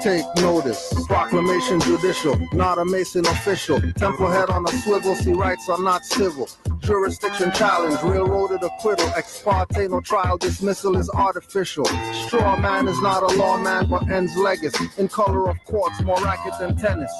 take notice. Proclamation judicial, not a Mason official. Temple head on a swivel, see rights are not civil. Jurisdiction challenge, railroaded acquittal. Ex parte, no trial, dismissal is artificial. Straw man is not a lawman, but ends legacy. In color of courts, more racket than tennis.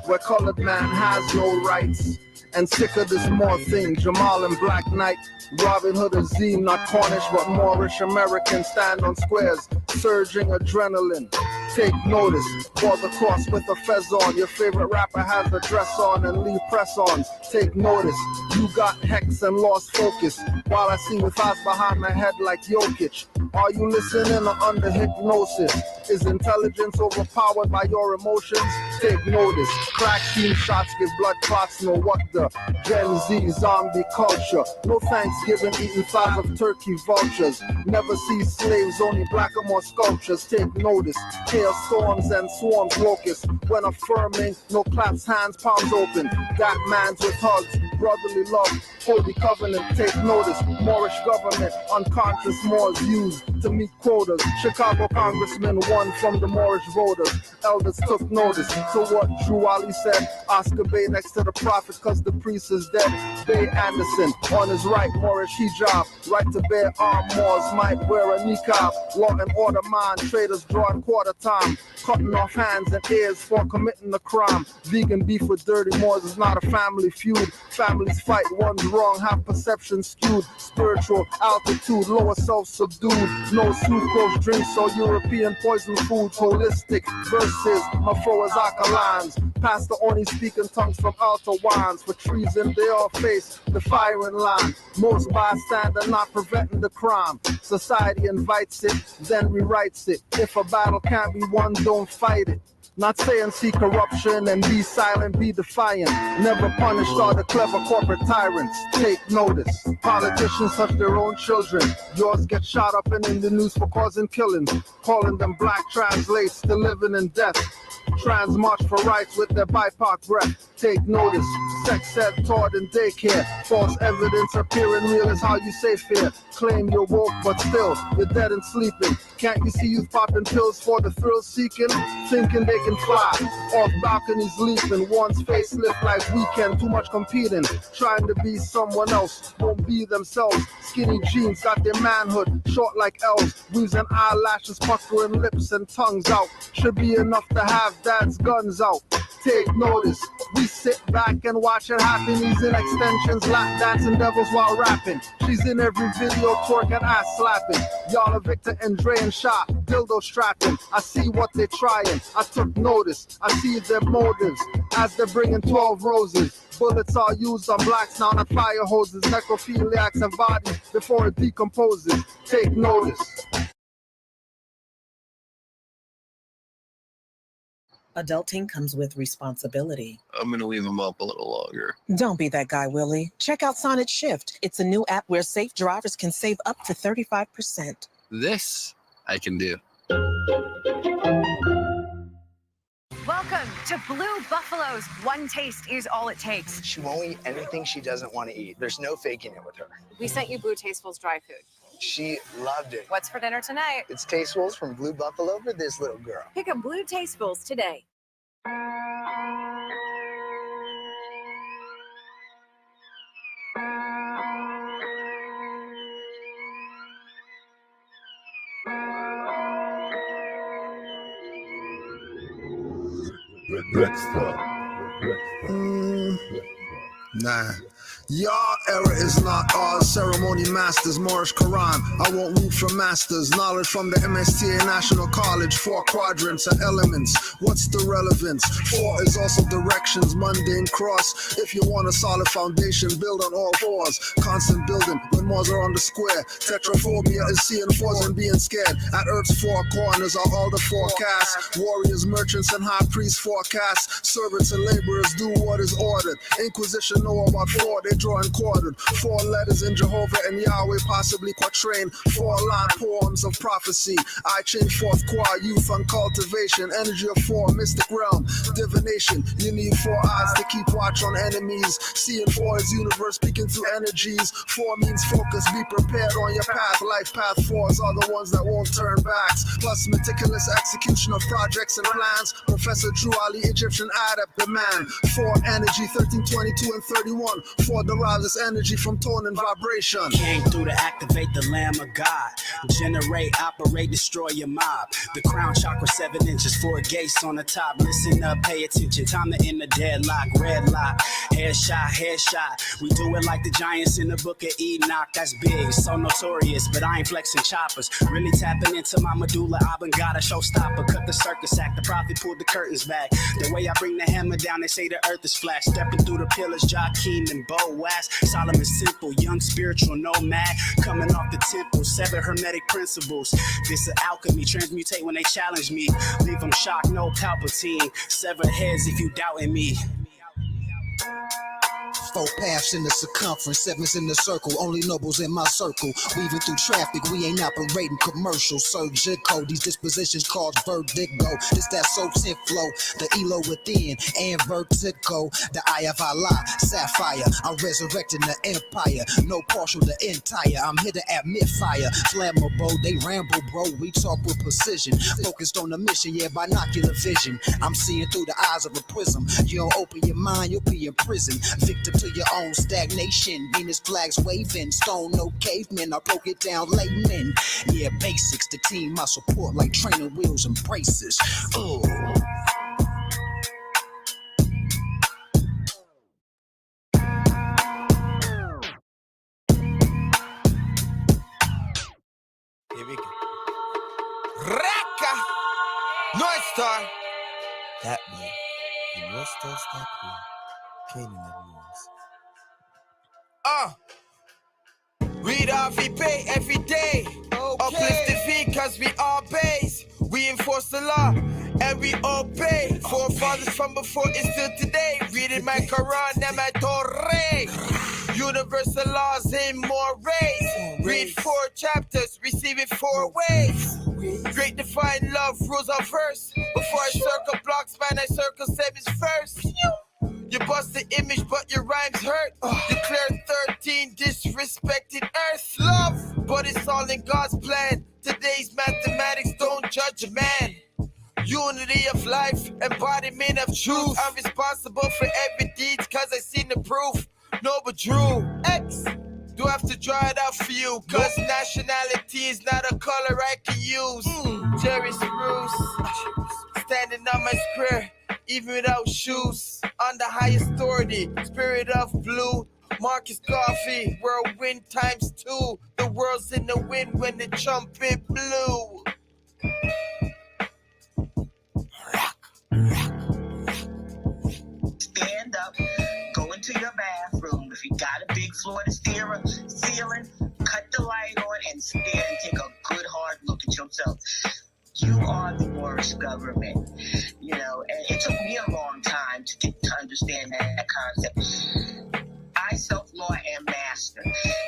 Where colored man has no rights. And sick of this more thing, Jamal and Black Knight, Robin Hood Azim, not Cornish but Moorish American, stand on squares, surging adrenaline. Take notice, for the cross with a fez on. Your favorite rapper has a dress on and leave press-ons. Take notice, you got hex and lost focus, while I see with eyes behind my head like Jokic. Are you listening or under hypnosis? Is intelligence overpowered by your emotions? Take notice, crack team shots give blood clots, no what the Gen Z zombie culture. No Thanksgiving eating thighs of turkey vultures. Never see slaves, only black or more sculptures. Take notice, hailstorms and swarms locusts. When affirming, no claps, hands, palms open. That man's with hugs, brotherly love, holy covenant. Take notice, Moorish government, unconscious Moors used to meet quotas. Chicago congressman won from the Moorish voters. Elders took notice to what Drew Ali said. Oscar Bay next to the prophet cause the priest is dead. Bay Anderson on his right, Moorish hijab. Right to bear arm, Moors might wear a niqab. Law and order mind, traders drawing quarter time. Cutting off hands and ears for committing a crime. Vegan beef with dirty Moors is not a family feud. Families fight, one's wrong, have perception skewed. Spiritual altitude, lower self-subdued. No sucrose drinks or European poison foods. Holistic versus Afro's alkalines. Pastor only speaking tongues from altar wines. For treason they all face the firing line. Most bystander not preventing the crime. Society invites it, then rewrites it. If a battle can't be won, don't fight it. Not saying see corruption and be silent, be defiant. Never punished all the clever corporate tyrants. Take notice. Politicians touch their own children. Yours get shot up and in the news for causing killings. Calling them black translates to living in death. Trans march for rights with their BIPOC breath. Take notice. Sex ed taught in daycare. False evidence appearing real is how you say fear. Claim you're woke but still you're dead and sleeping. Can't you see youth popping pills for the thrill seeking? Thinking they can fly off balconies leaping. One's facelift like Weekend. Too much competing. Trying to be someone else. Won't be themselves. Skinny jeans got their manhood. Short like elves. Weaves and eyelashes puckering lips and tongues out. Should be enough to have dad's guns out. Take notice. We sit back and watch it happen. He's in extensions, lap dancing devils while rapping. She's in every video twerking, ass slapping. Y'all are Victor and Dre and shot, dildo strapping. I see what they're trying. I took notice. I see their motives as they're bringing 12 roses. Bullets are used on blacks now, not fire hoses. Necrophiliacs and bodies before it decomposes. Take notice. Adulting comes with responsibility. I'm going to leave them up a little longer. Don't be that guy, Willie. Check out Sonnet Shift. It's a new app where safe drivers can save up to 35%. This I can do. Welcome to Blue Buffalo's One Taste is All It Takes. She won't eat anything she doesn't want to eat. There's no faking it with her. We sent you Blue Tastefuls dry food. She loved it. What's for dinner tonight? It's Tastefuls from Blue Buffalo for this little girl. Pick up Blue Tastefuls today. Nah. Your era is not ours. Ceremony masters, Moorish Quran. I won't root for masters. Knowledge from the MSTA National College. 4 quadrants are elements. What's the relevance? 4 is also directions. Mundane cross. If you want a solid foundation, build on all 4s. Constant building when Moors are on the square. Tetraphobia is seeing 4s and being scared. At Earth's 4 corners are all the forecasts. Warriors, merchants, and high priests forecast. Servants and laborers do what is ordered. Inquisition know about 4. They drawing cords. recorded. 4 letters in Jehovah and Yahweh, possibly quatrain. 4-line poems of prophecy. I chain forth qua youth and cultivation. Energy of 4, mystic realm, divination. You need 4 eyes to keep watch on enemies. Seeing 4 is universe speaking through energies. 4 means focus, be prepared on your path. Life path 4s are the ones that won't turn backs. Plus meticulous execution of projects and plans. Professor Drew Ali, Egyptian adept, the man. 4 energy, 13, 22, and 31. 4 derives its energy from tone and vibration. Came through to activate the Lamb of God. Generate, operate, destroy your mob. The crown chakra 7 inches, 4 gates on the top. Listen up, pay attention. Time to end the deadlock. Red lock, headshot, headshot. We do it like the giants in the book of Enoch. That's big, so notorious, but I ain't flexing choppers. Really tapping into my medulla oblongata, showstopper. Cut the circus act, the prophet pulled the curtains back. The way I bring the hammer down, they say the earth is flat. Stepping through the pillars, Joaquin and Boaz. Solomon simple, young spiritual nomad. Coming off the temple, 7 hermetic principles. This is alchemy, transmutate when they challenge me. Leave them shocked, no Palpatine. Sever heads if you doubting me. 4 paths in the circumference, 7s in the circle, only nobles in my circle. Weaving through traffic, we ain't operating commercial. Surgical, these dispositions cause vertigo. This that soul tint flow, the elo within, and vertigo. The eye of Allah, sapphire, I'm resurrecting the empire. No partial, the entire, I'm here to admit fire. Flammable, they ramble, bro, we talk with precision. Focused on the mission, yeah, binocular vision. I'm seeing through the eyes of a prism. You don't open your mind, you'll be in prison. Victim to your own stagnation. Venus flags waving, stone no cavemen. I broke it down layman. Yeah, basics, the team I support like training wheels and braces. Ooh. Here we go. Raka! North Star! That way, the North Star's that way. Canaan moves. Read our VP every day. Okay. Uplift the V cause we all base. We enforce the law and we obey. Forefathers from before and still today. Reading my Quran and my Torah. Universal laws in Moorish. Read 4 chapters, receive it 4 ways. Great divine love rules our verse. Before I circle blocks, man, I circle 7s first. You bust the image, but your rhymes hurt. Declare 13 disrespected earth. Love, but it's all in God's plan. Today's mathematics don't judge a man. Unity of life, embodiment of truth. I'm responsible for every deed, cause I seen the proof. No, but Drew, X, do I have to draw it out for you? Cause nationality is not a color I can use. Jerry Spruce, standing on my square, even without shoes. On the highest authority, spirit of blue. Marcus Coffee, whirlwind times 2. The world's in the wind when the trumpet blew. Stand up, go into your bathroom. If you got a big floor to ceiling, cut the light on and stand and take a good hard look at yourself. You are the Moorish government, you know, and it took me a long time to get to understand that concept. I self-law am master.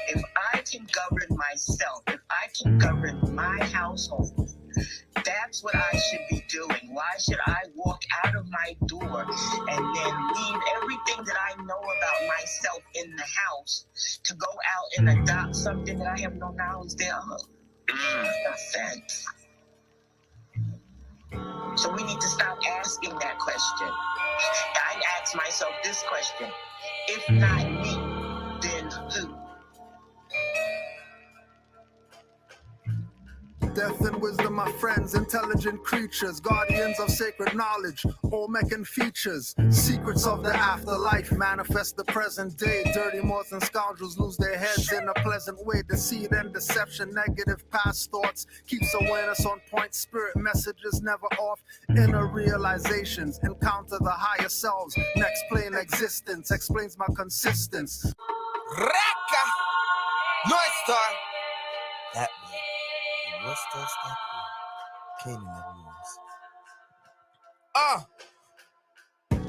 If I can govern myself, if I can govern my household, that's what I should be doing. Why should I walk out of my door and then leave everything that I know about myself in the house to go out and adopt something that I have no knowledge thereof? No sense. So we need to stop asking that question. I ask myself this question: if not me, then who? Death and wisdom, my friends, intelligent creatures, guardians of sacred knowledge, Olmecan features, secrets of the afterlife, manifest the present day. Dirty Moors and scoundrels lose their heads in a pleasant way. Deceit and deception, negative past thoughts, keeps awareness on point, spirit messages never off. Inner realizations, encounter the higher selves, next plane existence, explains my consistence. Raka! North Star! That way. What's that stuff? Canaan moves.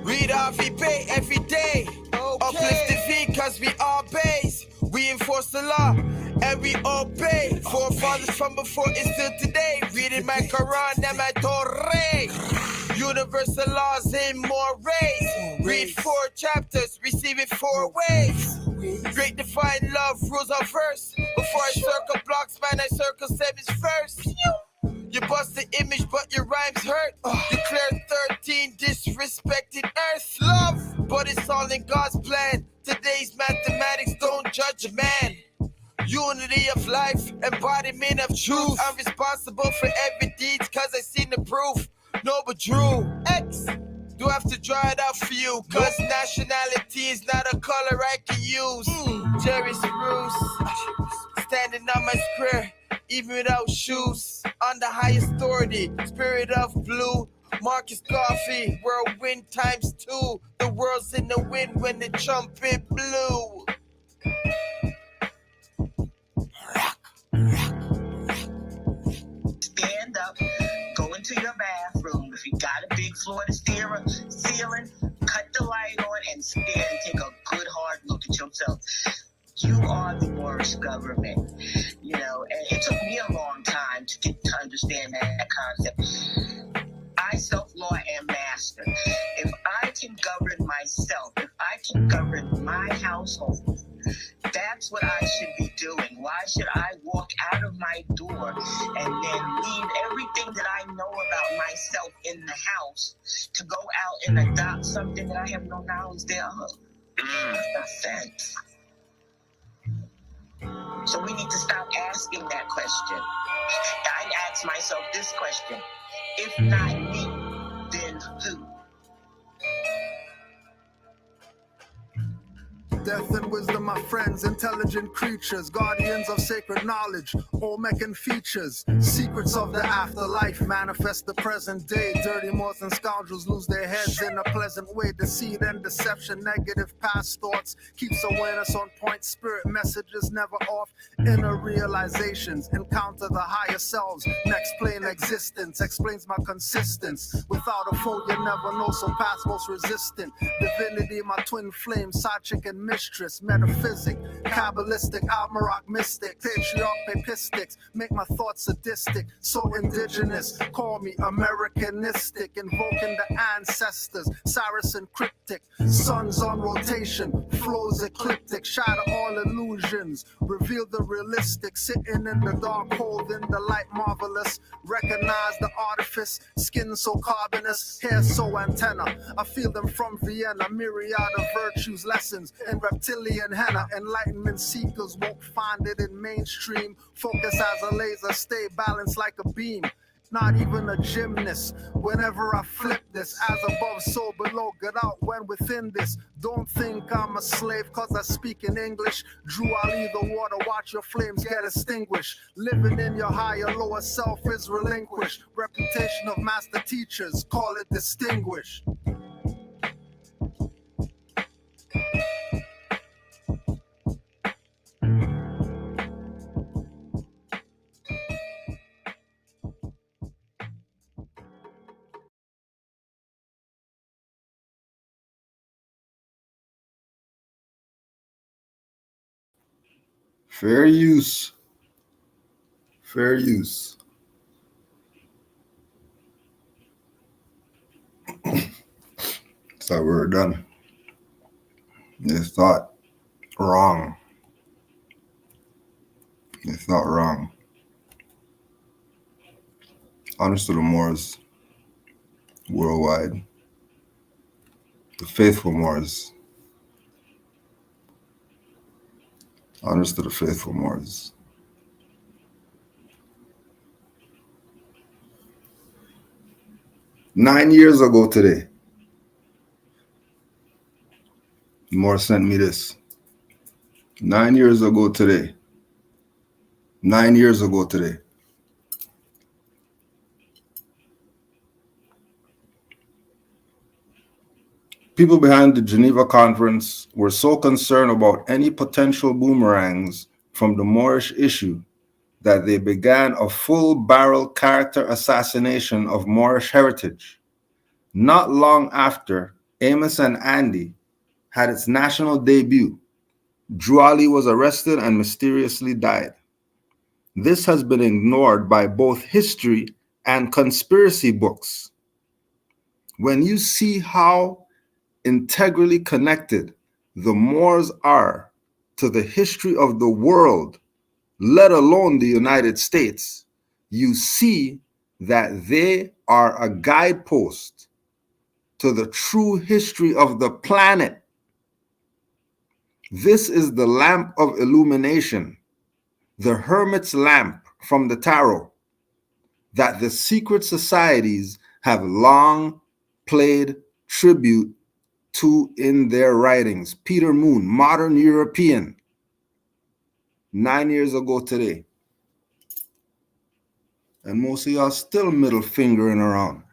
Read our VP every day. Okay. Uplift the V cause we all base. We enforce the law and we obey. Forefathers from before is still today. Reading my Quran and my Torah. Universal laws in more ways. Read 4 chapters, receive it 4 ways. Great divine love rules our verse. Before I circle blocks, man, I circle 7s first. You bust the image, but your rhymes hurt. You clear 13 disrespected earth. Love, but it's all in God's plan. Today's mathematics don't judge a man. Unity of life, embodiment of truth. I'm responsible for every deed, cause I seen the proof. No, but Drew, X, do I have to draw it out for you? Cause nationality is not a color I can use. Jerry Spruce, standing on my square, even without shoes. On the highest authority, spirit of blue. Marcus Coffee, whirlwind times 2. The world's in the wind when the trumpet blew. Stand up, go into your bathroom. If you got a big floor to ceiling, cut the light on and stand and take a good hard look at yourself. You are the Moorish government, you know, and it took me a long time to get to understand that concept. I self-law am master. If I can govern myself, if I can govern my household, that's what I should be doing. Why should I walk out of my door and then leave everything that I know about myself in the house to go out and adopt something that I have no knowledge thereof? That's not sense. So we need to stop asking that question. I ask myself this question: if not me, then who? Death and wisdom, my friends, intelligent creatures, guardians of sacred knowledge, Olmecan features, secrets of the afterlife, manifest the present day. Dirty Moors and scoundrels lose their heads in a pleasant way. Deceit and deception, negative past thoughts, keeps awareness on point. Spirit messages never off. Inner realizations, encounter the higher selves. Next plane existence explains my consistence. Without a foe, you never know, so past most resistant. Divinity, my twin flame, side chick and mistress, metaphysic, kabbalistic, almaroc mystic, patriarch, papistics, make my thoughts sadistic, so indigenous, call me Americanistic, invoking the ancestors, Saracen cryptic, suns on rotation, flows ecliptic, shatter all illusions, reveal the realistic, sitting in the dark, holding the light marvelous, recognize the artifice, skin so carbonous, hair so antenna, I feel them from Vienna, myriad of virtues, lessons, and reptilian henna. Enlightenment seekers won't find it in mainstream. Focus as a laser, stay balanced like a beam. Not even a gymnast. Whenever I flip this, as above, so below. Get out when within this. Don't think I'm a slave, cause I speak in English. Drew, I'll leave the water, watch your flames get extinguished. Living in your higher, lower self is relinquished. Reputation of master teachers, call it distinguished. Fair use. Fair use. So we're done. It's not wrong. It's not wrong. Honest to the Moors worldwide. The faithful Moors. Honest to the faithful Moors. Nine years ago today, Moor sent me this. 9 years ago today. 9 years ago today. People behind the Geneva Conference were so concerned about any potential boomerangs from the Moorish issue that they began a full-barrel character assassination of Moorish heritage. Not long after Amos and Andy had its national debut, Drew Ali was arrested and mysteriously died. This has been ignored by both history and conspiracy books. When you see how integrally connected the Moors are to the history of the world, let alone the United States, you see that they are a guidepost to the true history of the planet. This is the lamp of illumination, the hermit's lamp from the tarot, that the secret societies have long paid tribute to in their writings. Peter Moon, Modern European, 9 years ago today. And most of y'all still middle fingering around.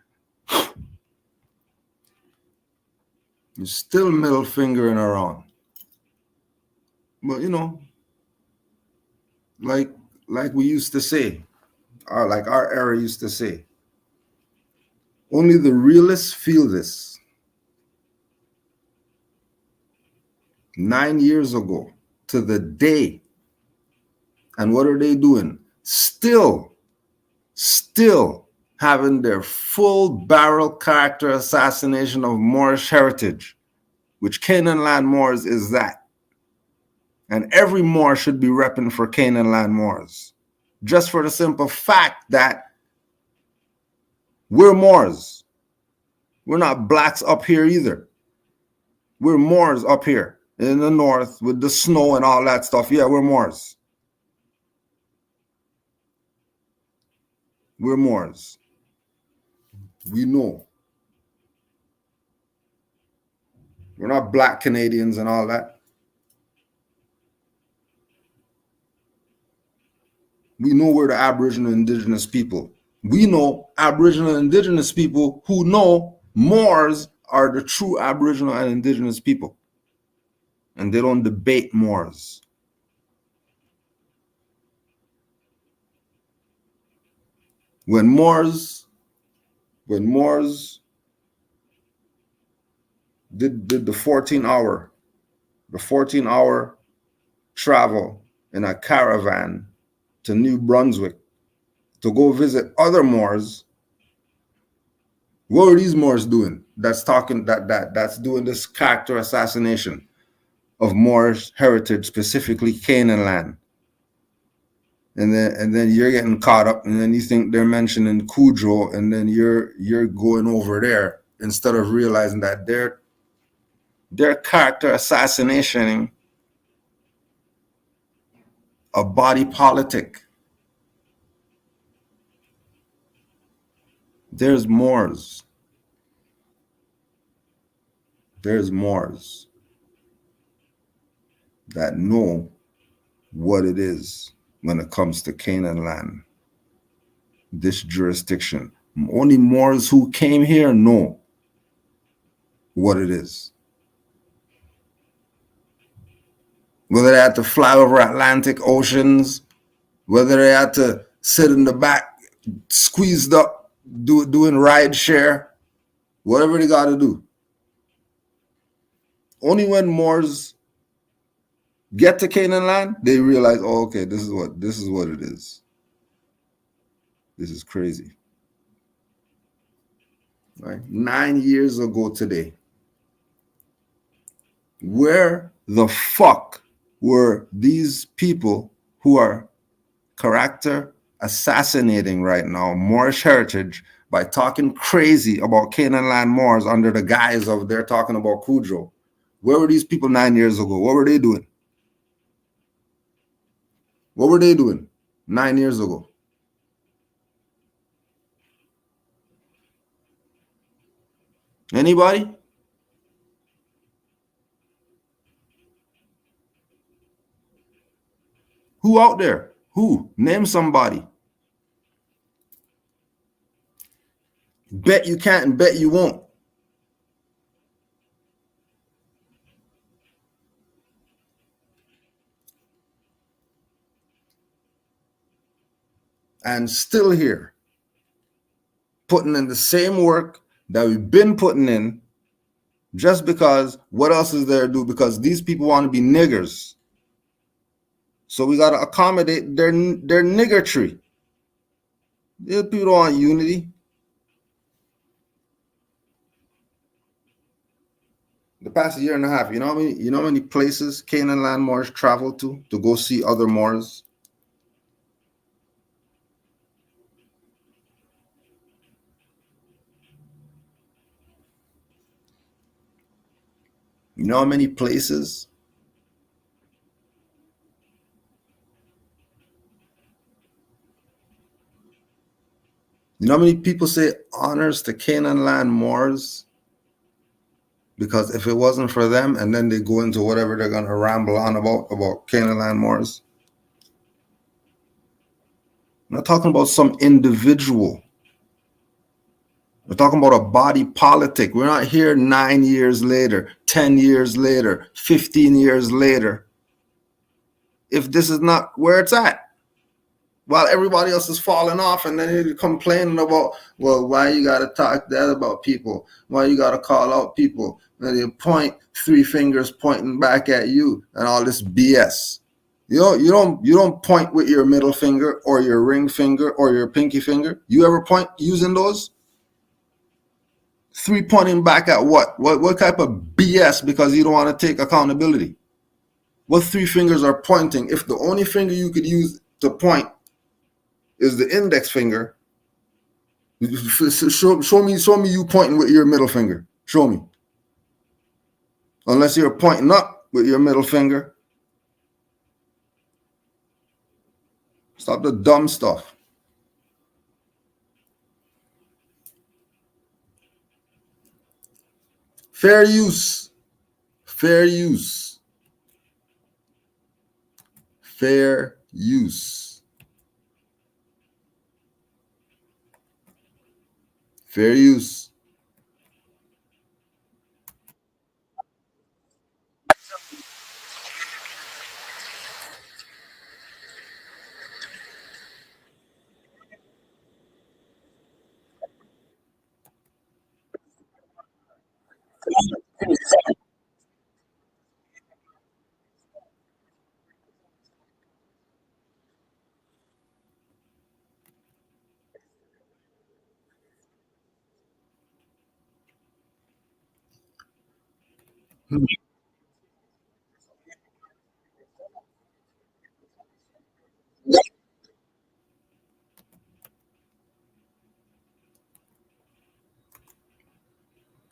You're still middle fingering around. But you know, like we used to say, or like our era used to say, only the realists feel this. 9 years ago to the day. And what are they doing? Still having their full barrel character assassination of Moorish heritage, which Canaanland Moors is that. And every Moor should be repping for Canaanland Moors, just for the simple fact that we're Moors. We're not blacks up here either. We're Moors up here in the north with the snow and all that stuff. Yeah, we're Moors. We're Moors. We know. We're not black Canadians and all that. We know we're the Aboriginal Indigenous people. We know Aboriginal Indigenous people who know Moors are the true Aboriginal and Indigenous people. And they don't debate Moors. When Moors did the 14-hour travel in a caravan to New Brunswick to go visit other Moors, what are these Moors doing? That's doing this character assassination of Moorish heritage, specifically Canaanland. And then you're getting caught up, and then you think they're mentioning Cujo, and then you're going over there instead of realizing that they're character assassinating a body politic. There's Moors. There's Moors that know what it is when it comes to Canaanland, this jurisdiction. Only Moors who came here know what it is. Whether they had to fly over Atlantic oceans, whether they had to sit in the back, squeezed up, doing ride share, whatever they got to do. Only when Moors get to Canaanland, they realize, oh, okay, this is what it is. This is crazy. Right? 9 years ago today, where the fuck were these people who are character assassinating right now Moorish heritage by talking crazy about Canaanland Moors under the guise of they're talking about Cujo? Where were these people 9 years ago? What were they doing? What were they doing 9 years ago? Anybody? Who out there? Who? Name somebody. Bet you can't and bet you won't. And still here, putting in the same work that we've been putting in, just because what else is there to do? Because these people want to be niggers. So we got to accommodate their niggardry. These people don't want unity. The past year and a half, you know how many places Canaanland Moors travel to go see other Moors? You know how many places? You know how many people say honors to Canaanland Moors? Because if it wasn't for them, and then they go into whatever they're going to ramble on about Canaanland Moors. I'm not talking about some individual. We're talking about a body politic. We're not here 9 years later, 10 years later, 15 years later. If this is not where it's at, while everybody else is falling off, and then you're complaining about, well, why you got to talk that about people? Why you got to call out people? And you point 3 fingers pointing back at you and all this BS. You don't point with your middle finger or your ring finger or your pinky finger. You ever point using those? 3 pointing back at what? What type of BS because you don't want to take accountability? What 3 fingers are pointing if the only finger you could use to point is the index finger? Show me you pointing with your middle finger. Show me. Unless you're pointing up with your middle finger. Stop the dumb stuff. Fair use. Fair use. Fair use. Fair use.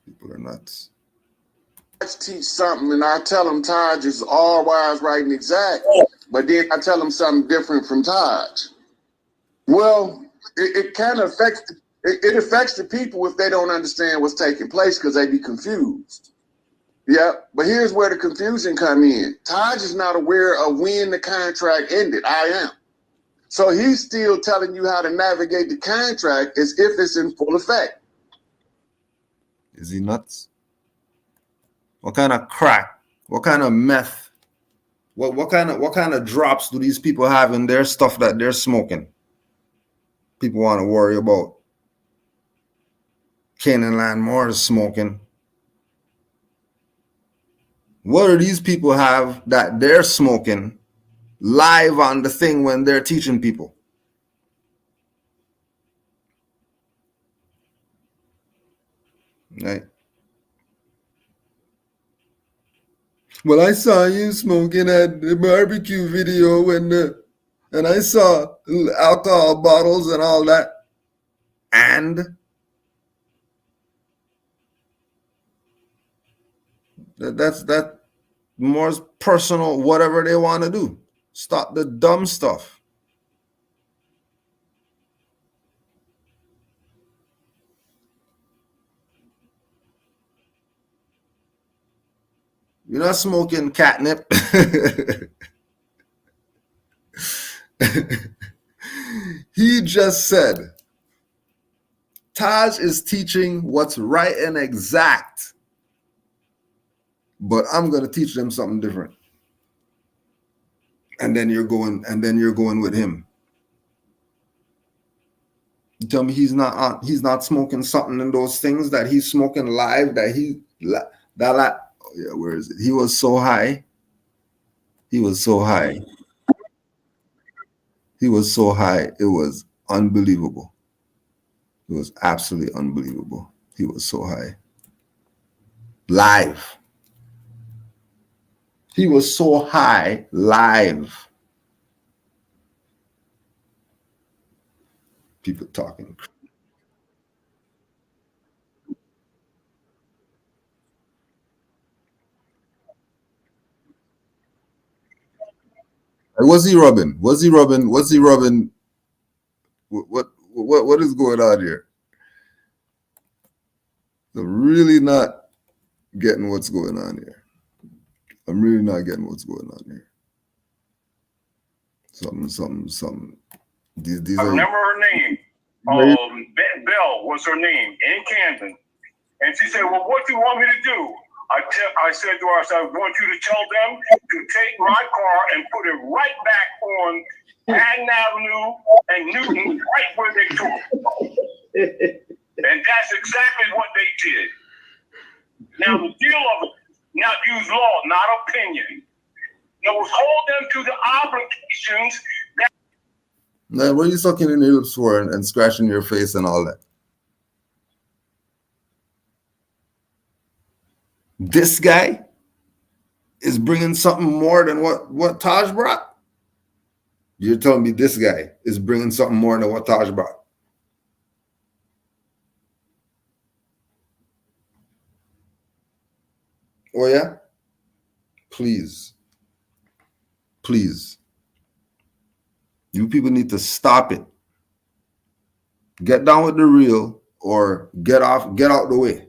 People are nuts. Teach something and I tell them Taj is all wise, right, and exact, but then I tell them something different from Taj. Well, it kind of affects it affects the people if they don't understand what's taking place because they be confused. Yeah, but here's where the confusion come in. Taj is not aware of when the contract ended. I am. So he's still telling you how to navigate the contract as if it's in full effect. Is he nuts? What kind of crack? What kind of meth? What kind of drops do these people have in their stuff that they're smoking? People want to worry about Canaanland Moors smoking. What do these people have that they're smoking live on the thing when they're teaching people? Right? Well, I saw you smoking at the barbecue video and I saw alcohol bottles and all that. And that's more personal, whatever they want to do. Stop the dumb stuff. You're not smoking catnip. He just said, Taj is teaching what's right and exact, but I'm going to teach them something different. And then you're going with him. You tell me he's not smoking something in those things that he's smoking live where is it? He was so high. He was so high. He was so high, it was unbelievable. It was absolutely unbelievable. He was so high. Live. He was so high live. People talking. Was he rubbing? Was he rubbing? Was he rubbing? What is going on here? I'm really not getting what's going on here. I'm really not getting what's going on here. Something. These I are. remember her name. Belle was her name in Camden. And she said, well, what do you want me to do? I said to her, I want you to tell them to take my car and put it right back on Haddon Avenue and Newton, right where they took it. And that's exactly what they did. Now, the deal of it, not use law, not opinion. It was hold them to the obligations that. Now, what are you sucking in your lips for and scratching your face and all that? This guy is bringing something more than what Taj brought? You're telling me this guy is bringing something more than what Taj brought? Oh, yeah? Please. Please. You people need to stop it. Get down with the real or get out the way.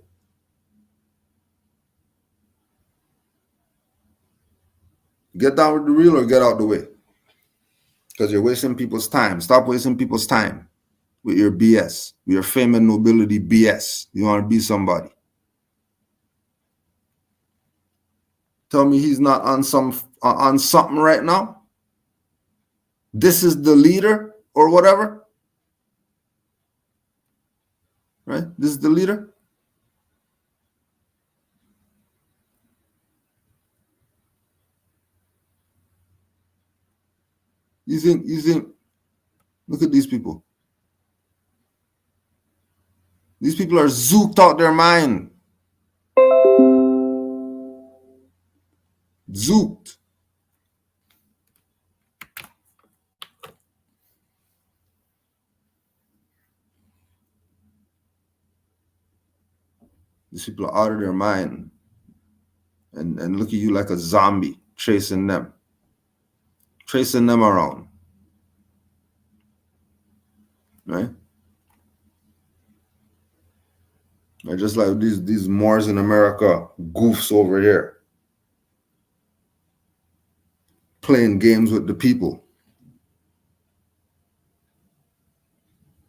Get down with the real or get out the way. Because you're wasting people's time. Stop wasting people's time with your BS, with your fame and nobility BS. You want to be somebody. Tell me he's not on something right now? This is the leader or whatever? Right? This is the leader? You think, look at these people. These people are zooked out their mind. Zooked. These people are out of their mind. And look at you like a zombie chasing them around. Right? They're just like these Moors in America, goofs over here, playing games with the people.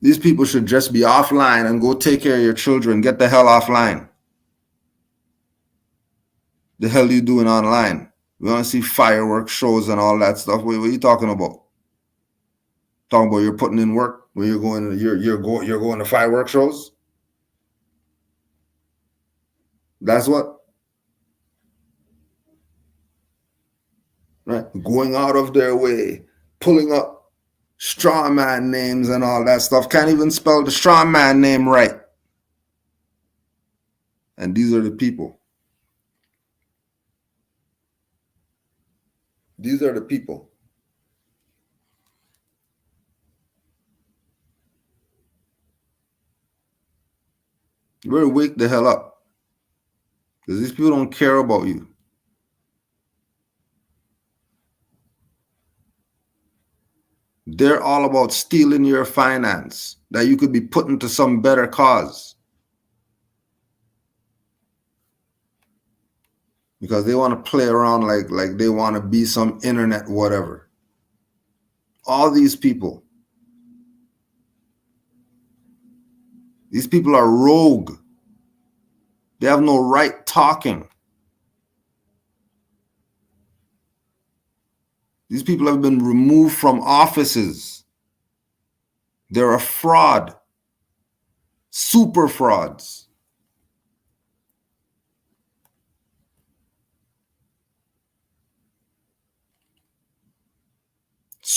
These people should just be offline and go take care of your children. Get the hell offline. The hell are you doing online? We want to see fireworks shows and all that stuff. What are you talking about? Talking about you're putting in work where you're going to fireworks shows? That's what? Right? Going out of their way, pulling up straw man names and all that stuff. Can't even spell the straw man name right. And these are the people. These are the people. You better wake the hell up. Because these people don't care about you. They're all about stealing your finance that you could be putting to some better cause. Because they want to play around like they want to be some internet whatever. All these people are rogue. They have no right talking. These people have been removed from offices. They're a fraud. Super frauds.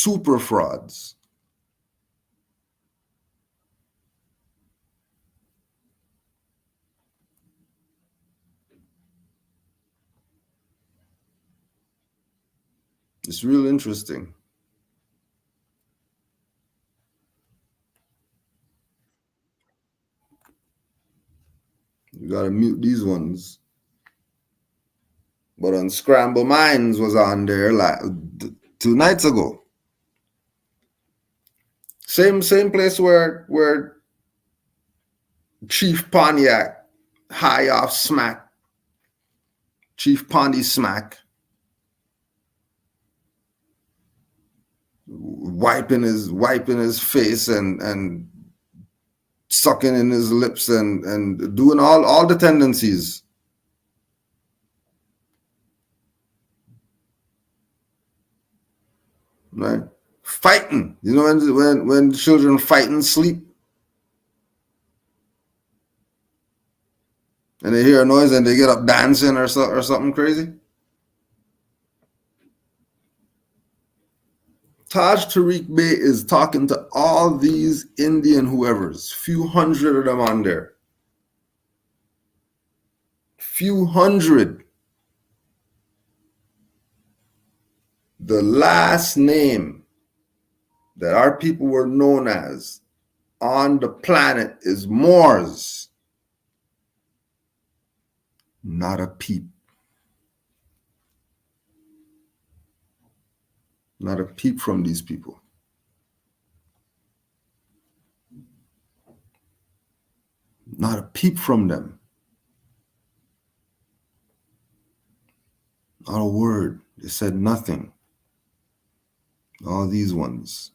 super frauds. It's real interesting. You gotta mute these ones. But Unscrambled Minds was on there like 2 nights ago. Same place where Chief Pontiac high off smack. Chief Pondy smack. Wiping his face and sucking in his lips and doing all the tendencies. Right? Fighting. You know when children fight and sleep and they hear a noise and they get up dancing or something crazy. Taj Tariq Bey is talking to all these Indian whoever's, few hundred of them on there. Few hundred. The last name that our people were known as on the planet is Moors. Not a peep. Not a peep from these people. Not a peep from them. Not a word. They said nothing. All these ones.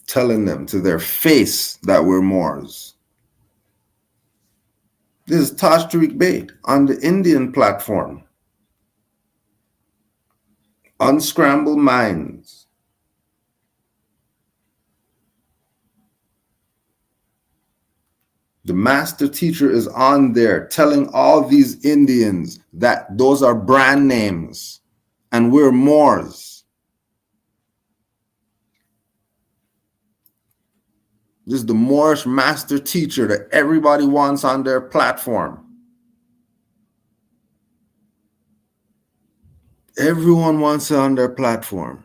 Telling them to their face that we're Moors. This is Taj Tariq Bey on the Indian platform. Unscrambled Minds. The master teacher is on there telling all these Indians that those are brand names and we're Moors. This is the Moorish master teacher that everybody wants on their platform. Everyone wants it on their platform.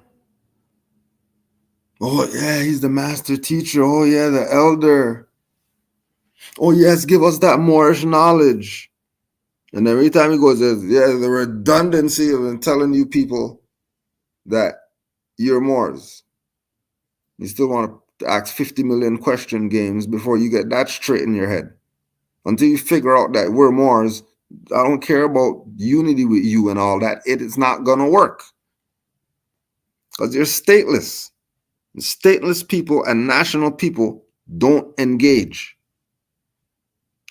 Oh, yeah, he's the master teacher. Oh, yeah, the elder. Oh, yes, give us that Moorish knowledge. And every time he goes, yeah, the redundancy of telling you people that you're Moors. You still want to ask 50 million question games before you get that straight in your head. Until you figure out that we're Moors, I don't care about unity with you and all that. It is not going to work. Because you're stateless. Stateless people and national people don't engage.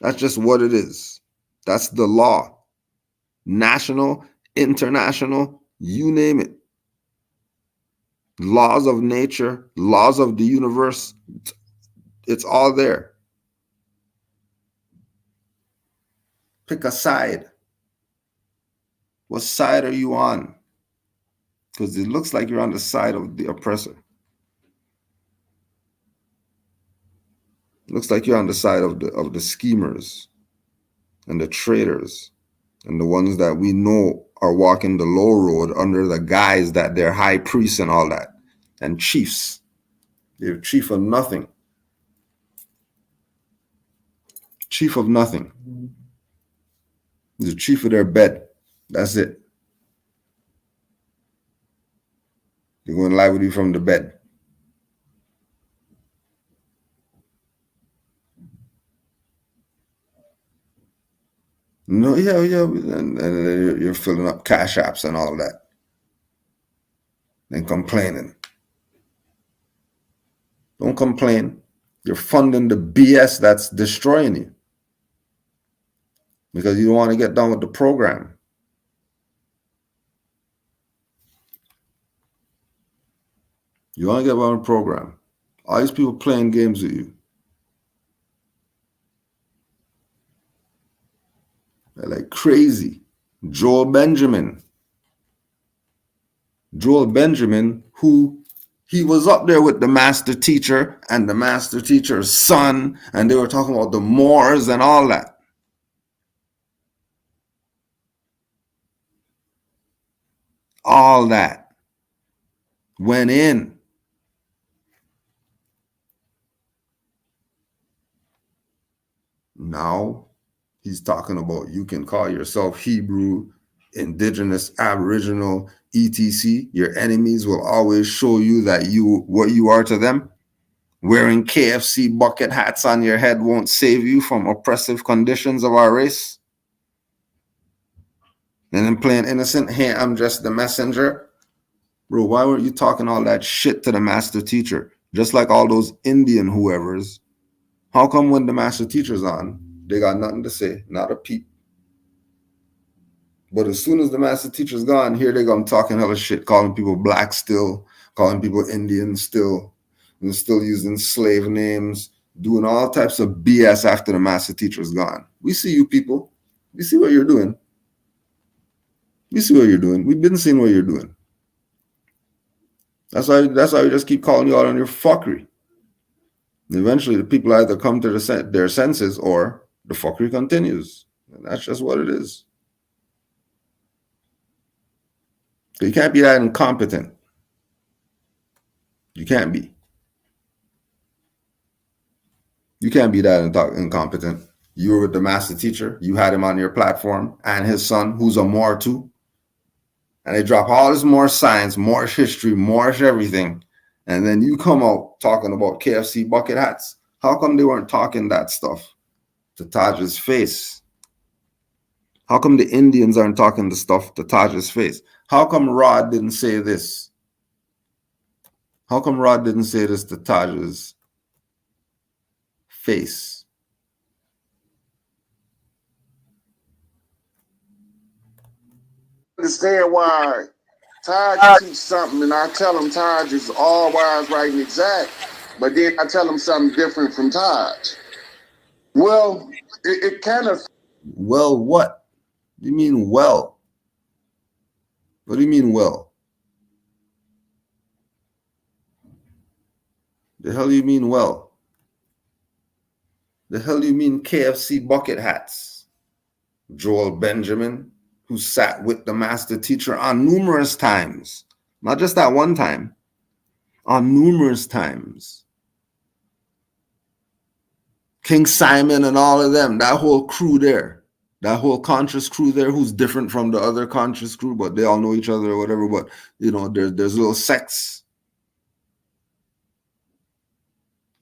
That's just what it is. That's the law. National, international, you name it. Laws of nature, laws of the universe, it's all there. Pick a side. What side are you on? Because it looks like you're on the side of the oppressor. Looks like you're on the side of the schemers and the traitors and the ones that we know are walking the low road under the guise that they're high priests and all that, and chiefs. They're chief of nothing. Chief of nothing. He's the chief of their bed. That's it. They're going to lie with you from the bed. No, yeah, and you're filling up cash apps and all that. And complaining. Don't complain. You're funding the BS that's destroying you. Because you don't want to get done with the program. You want to get on the program. All these people playing games with you. They're like crazy. Joel Benjamin. Joel Benjamin, who he was up there with the master teacher and the master teacher's son, and they were talking about the Moors and all that. All that went in. Now he's talking about you can call yourself Hebrew, indigenous, aboriginal, etc. Your enemies will always show you that what you are to them. Wearing KFC bucket hats on your head won't save you from oppressive conditions of our race. And then playing innocent, hey, I'm just the messenger. Bro, why weren't you talking all that shit to the master teacher? Just like all those Indian whoever's. How come when the master teacher's on, they got nothing to say, not a peep? But as soon as the master teacher's gone, here they go talking hella shit, calling people black still, calling people Indian still, and still using slave names, doing all types of BS after the master teacher's gone. We see you people. We see what you're doing. We see what you're doing. We've been seeing what you're doing. That's why we just keep calling you out on your fuckery. And eventually the people either come to their senses or the fuckery continues. And that's just what it is. So you can't be that incompetent. You can't be. You can't be that incompetent. You were with the master teacher. You had him on your platform and his son, who's a Moor too. And they drop all this Moorish science, Moorish history, Moorish everything. And then you come out talking about KFC bucket hats. How come they weren't talking that stuff to Taj's face? How come the Indians aren't talking the stuff to Taj's face? How come Rod didn't say this? How come Rod didn't say this to Taj's face? Understand why Taj teach something and I tell him Taj is all wise, right, and exact, but then I tell him something different from Taj. Well, it kind of... Well, what? What do you mean well? What do you mean well? The hell do you mean well? The hell do you mean KFC bucket hats? Joel Benjamin, who sat with the master teacher on numerous times, not just that one time, on numerous times. King Simon and all of them, that whole crew there, that whole conscious crew there, who's different from the other conscious crew, but they all know each other or whatever. But you know, there's little sects,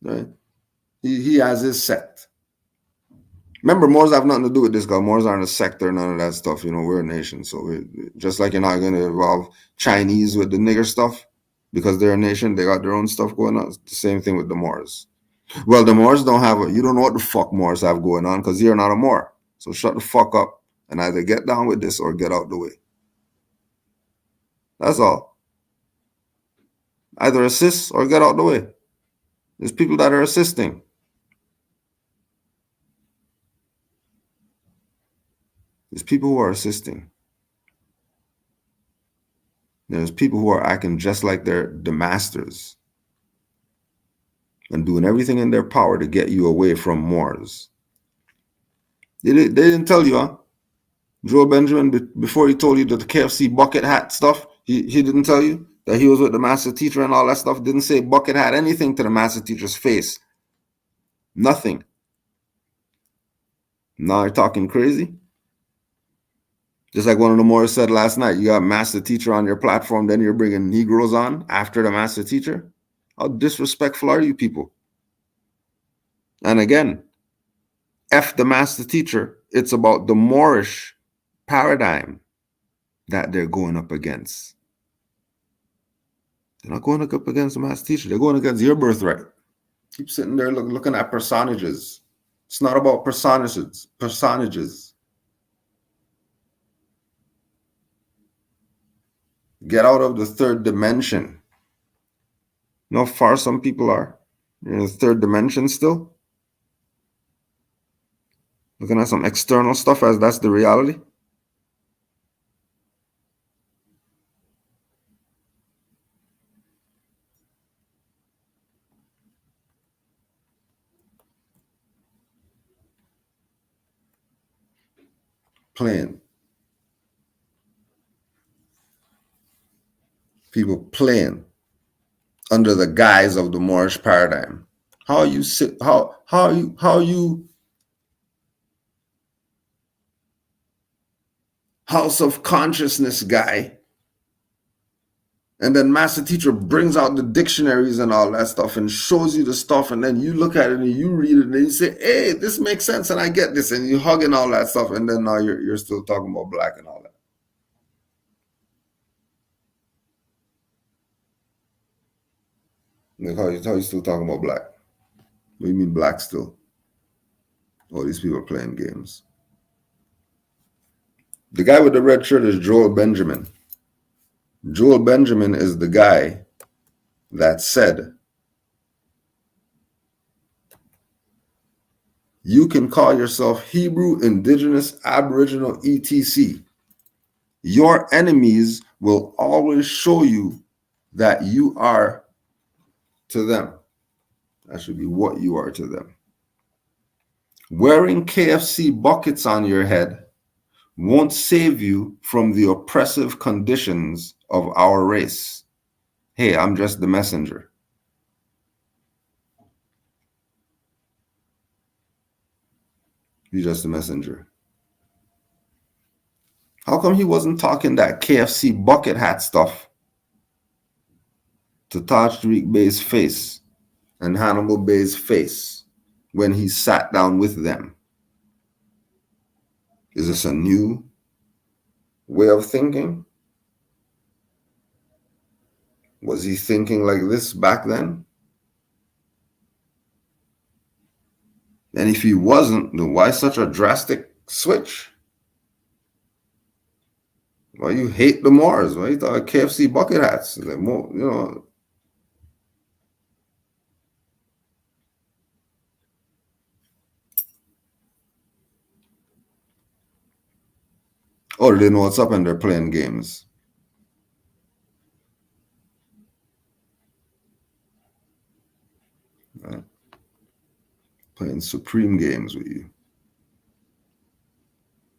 right? He has his sect. Remember, Moors have nothing to do with this guy. Moors aren't a sect or none of that stuff. You know, we're a nation. So just like you're not going to involve Chinese with the nigger stuff because they're a nation, they got their own stuff going on. It's the same thing with the Moors. Well, the Moors don't have you don't know what the fuck Moors have going on because you're not a Moor. So shut the fuck up and either get down with this or get out the way. That's all. Either assist or get out the way. There's people that are assisting. There's people who are assisting. There's people who are acting just like they're the masters and doing everything in their power to get you away from Moors. They didn't tell you, huh? Joel Benjamin, before he told you that the KFC bucket hat stuff, he didn't tell you that he was with the master teacher and all that stuff. Didn't say bucket hat anything to the master teacher's face. Nothing. Now you're talking crazy. Just like one of the Moors said last night, you got master teacher on your platform, then you're bringing Negroes on after the master teacher. How disrespectful are you people? And again, F the master teacher. It's about the Moorish paradigm that they're going up against. They're not going up against the master teacher. They're going against your birthright. Keep sitting there looking at personages. It's not about personages. Get out of the third dimension. You know how far some people are? You're in the third dimension still? Looking at some external stuff as that's the reality? playing. People playing under the guise of the Moorish paradigm. How you house of consciousness guy, and then master teacher brings out the dictionaries and all that stuff and shows you the stuff, and then you look at it and you read it and you say, hey, this makes sense and I get this, and you hug and all that stuff, and then now you're still talking about black and all that. Like how you still talking about black? What do you mean black still? All these people are playing games. The guy with the red shirt is Joel Benjamin. Joel Benjamin is the guy that said, you can call yourself Hebrew, Indigenous, Aboriginal, etc. Your enemies will always show you that you are to them. That should be what you are to them. Wearing KFC buckets on your head won't save you from the oppressive conditions of our race. Hey, I'm just the messenger. You're just a messenger. How come he wasn't talking that KFC bucket hat stuff to Taj Tariq Bey's face and Hannibal Bey's face when he sat down with them? Is this a new way of thinking? Was he thinking like this back then? And if he wasn't, then why such a drastic switch? Why you hate the Moors? Why you thought KFC bucket hats? They're more, you know. Oh, they know what's up and they're playing games. Right. Playing supreme games with you.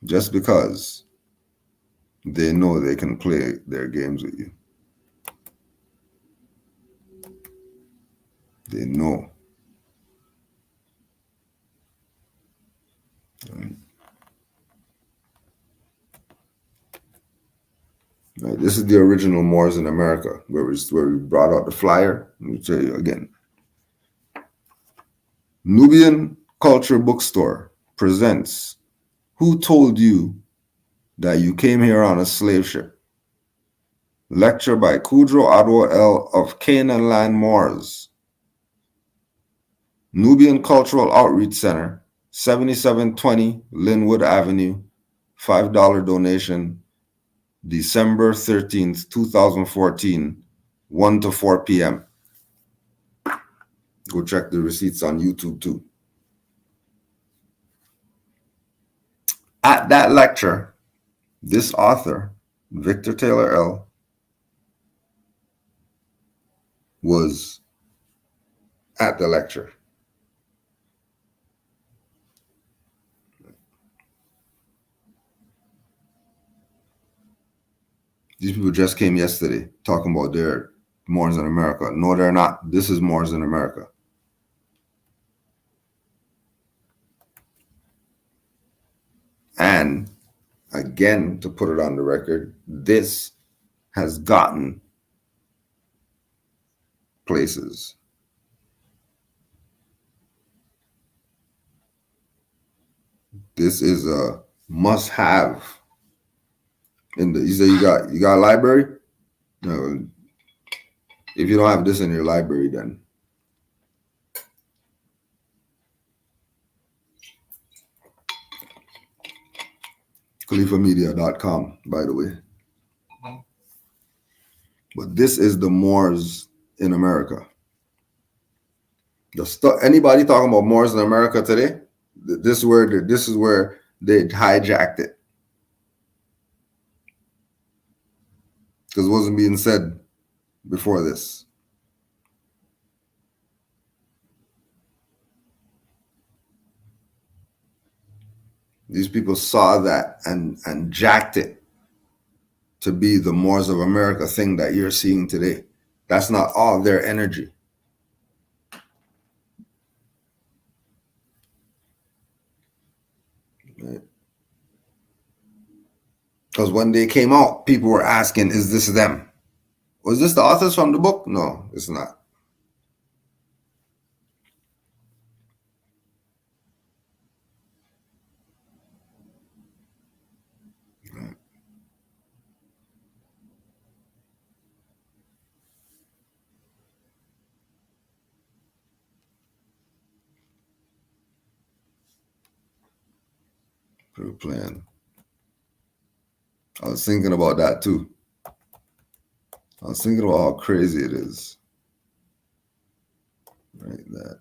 Just because they know they can play their games with you. They know. Right. Right. This is the original Moors in America, where we brought out the flyer. Let me tell you again. Nubian Culture Bookstore presents Who Told You That You Came Here on a Slave Ship? Lecture by Kudro Adwo L. of Canaanland Moors. Nubian Cultural Outreach Center, 7720 Linwood Avenue, $5 donation, December 13th, 2014, 1 to 4 p.m. Go check the receipts on YouTube too. At that lecture, this author, Victor Taylor L., was at the lecture. These people just came yesterday talking about their Moors in America. No, they're not. This is Moors in America. And again, to put it on the record, this has gotten places. This is a must-have. You say you got a library? No. If you don't have this in your library, then khalifamedia.com, by the way. But this is the Moors in America. Anybody talking about Moors in America today? This is where they hijacked it, because it wasn't being said before this. These people saw that and jacked it to be the Moors of America thing that you're seeing today. That's not all their energy. Right? Because when they came out, people were asking, is this them? Was this the authors from the book? No, it's not. Right. Pretty plain. I was thinking about that too. I was thinking about how crazy it is. Right, that.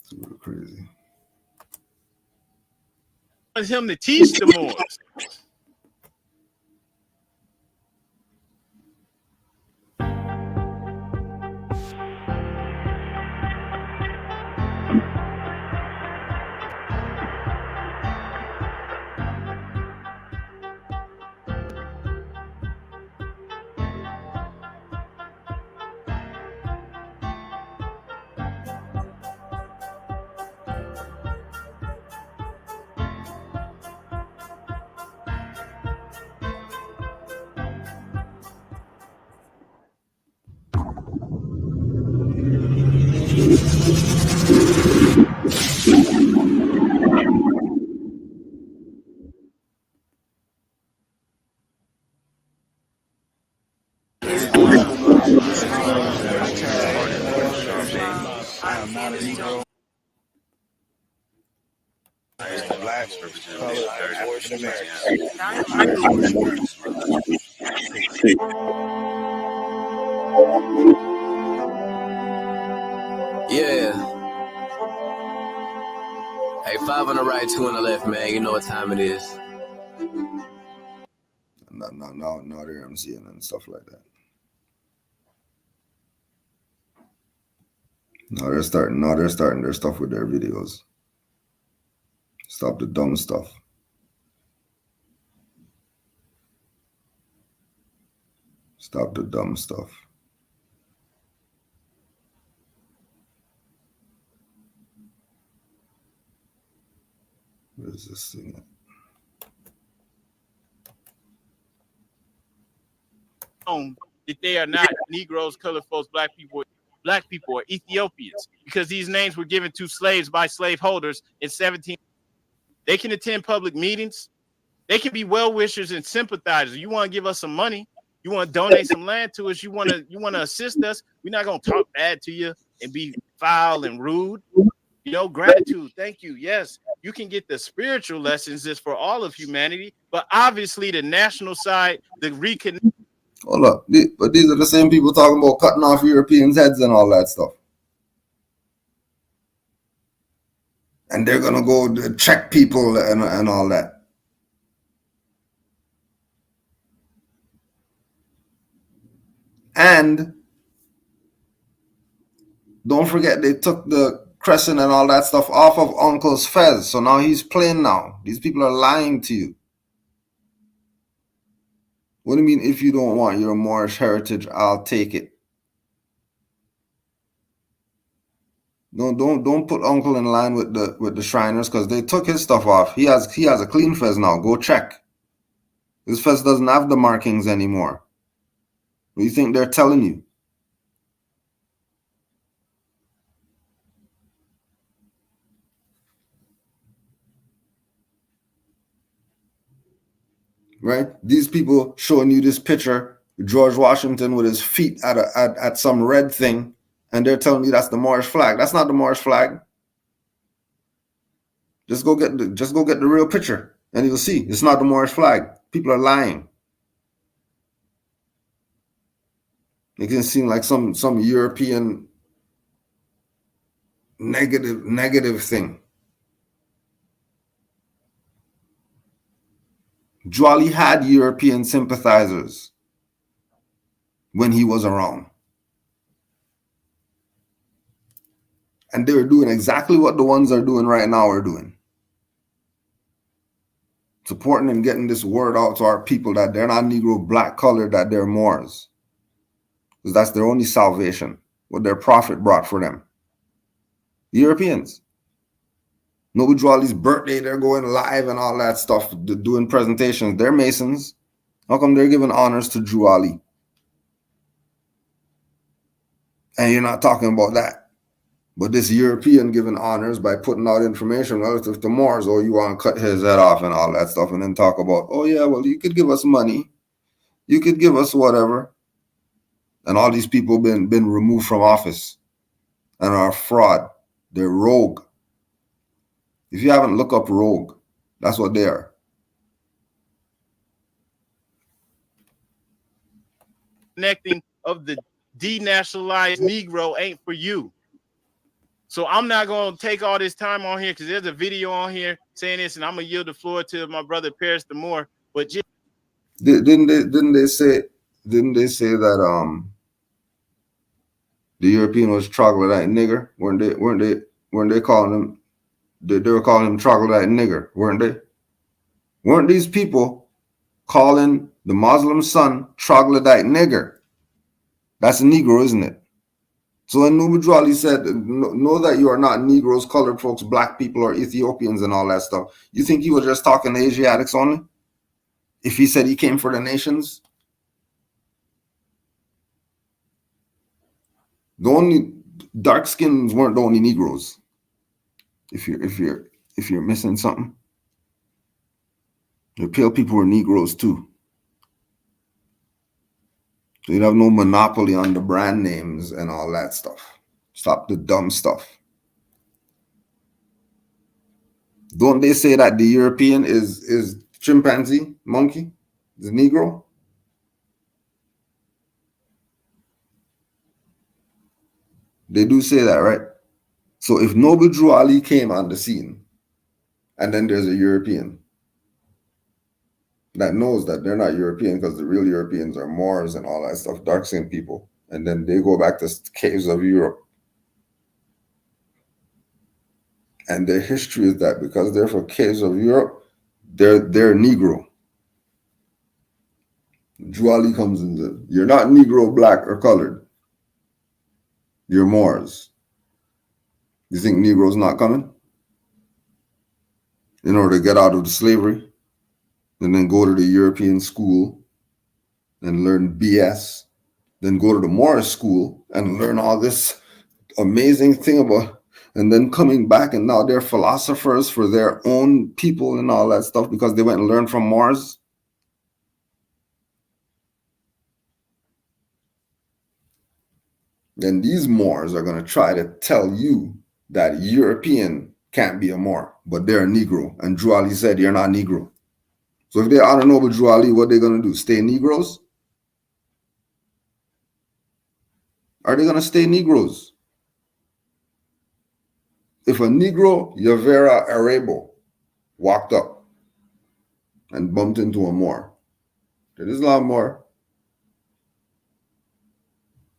Super crazy. Want him to teach the Moors. Yeah. Hey, 5 on the right, 2 on the left, man. You know what time it is. Now they're MCing and stuff like that. Now they're starting their stuff with their videos. Stop the dumb stuff. Stop the dumb stuff. Where's this thing at? That they are not Negroes, colored folks, black people, or Ethiopians, because these names were given to slaves by slaveholders in 17. They can attend public meetings. They can be well-wishers and sympathizers. You want to give us some money? You want to donate some land to us? You want to assist us? We're not going to talk bad to you and be foul and rude. You know, gratitude. Thank you. Yes, you can get the spiritual lessons. This for all of humanity, but obviously the national side, the reconnect. Hold up, but these are the same people talking about cutting off Europeans' heads and all that stuff. And they're gonna go check people and all that. And don't forget they took the crescent and all that stuff off of Uncle's fez. So now he's plain now. These people are lying to you. What do you mean if you don't want your Moorish heritage, I'll take it? Don't put Uncle in line with the Shriners, because they took his stuff off. He has a clean fez now. Go check. His fez doesn't have the markings anymore. What do you think they're telling you? Right? These people showing you this picture, George Washington with his feet at some red thing, and they're telling you that's the Moorish flag. That's not the Moorish flag. Just go get the real picture, and you'll see it's not the Moorish flag. People are lying. It can seem like some European negative thing. Jolly had European sympathizers when he was around. And they were doing exactly what the ones are doing right now are doing. Supporting and getting this word out to our people that they're not Negro, black colored, that they're Moors. Because that's their only salvation, what their prophet brought for them. The Europeans. Noble Drew Ali's birthday, they're going live and all that stuff, doing presentations. They're Masons. How come they're giving honors to Drew Ali? And you're not talking about that. But this European giving honors by putting out information relative to Moors, oh, you want to cut his head off and all that stuff, and then talk about, oh, yeah, well, you could give us money. You could give us whatever. And all these people been removed from office and are fraud. They're rogue. If you haven't looked up rogue, that's what they are. Connecting of the denationalized Negro ain't for you. So I'm not going to take all this time on here because there's a video on here saying this, and I'm going to yield the floor to my brother Paris the Moor. But just didn't they say that the European was troglodyte nigger? Weren't they calling him? They were calling him troglodyte nigger, weren't they? Weren't these people calling the Muslim son troglodyte nigger? That's a Negro, isn't it? So when Noble Drew Ali said, know that you are not Negroes, colored folks, black people, or Ethiopians and all that stuff, you think he was just talking to Asiatics only? If he said he came for the nations? The only dark skins weren't the only Negroes. If you're missing something. The pale people were Negroes too. So you'd have no monopoly on the brand names and all that stuff. Stop the dumb stuff. Don't they say that the European is chimpanzee, monkey, is Negro? They do say that, right? So if Noble Drew Ali came on the scene, and then there's a European that knows that they're not European because the real Europeans are Moors and all that stuff, dark-skinned people, and then they go back to caves of Europe. And their history is that because they're from caves of Europe, they're Negro. Drew Ali comes in, you're not Negro, black, or colored. You're Moors. You think Negro's not coming? In order to get out of the slavery? And then go to the European school and learn BS, then go to the Morish school and learn all this amazing thing about, and then coming back and now they're philosophers for their own people and all that stuff because they went and learned from Moors. Then these Moors are going to try to tell you that European can't be a Moor, but they're a Negro. And Drew Ali said, you're not Negro. So if they honor Noble Drew Ali, what are they going to do? Stay Negroes? Are they going to stay Negroes? If a Negro, Yavera Arebo, walked up and bumped into a Moor, did Islam Moor?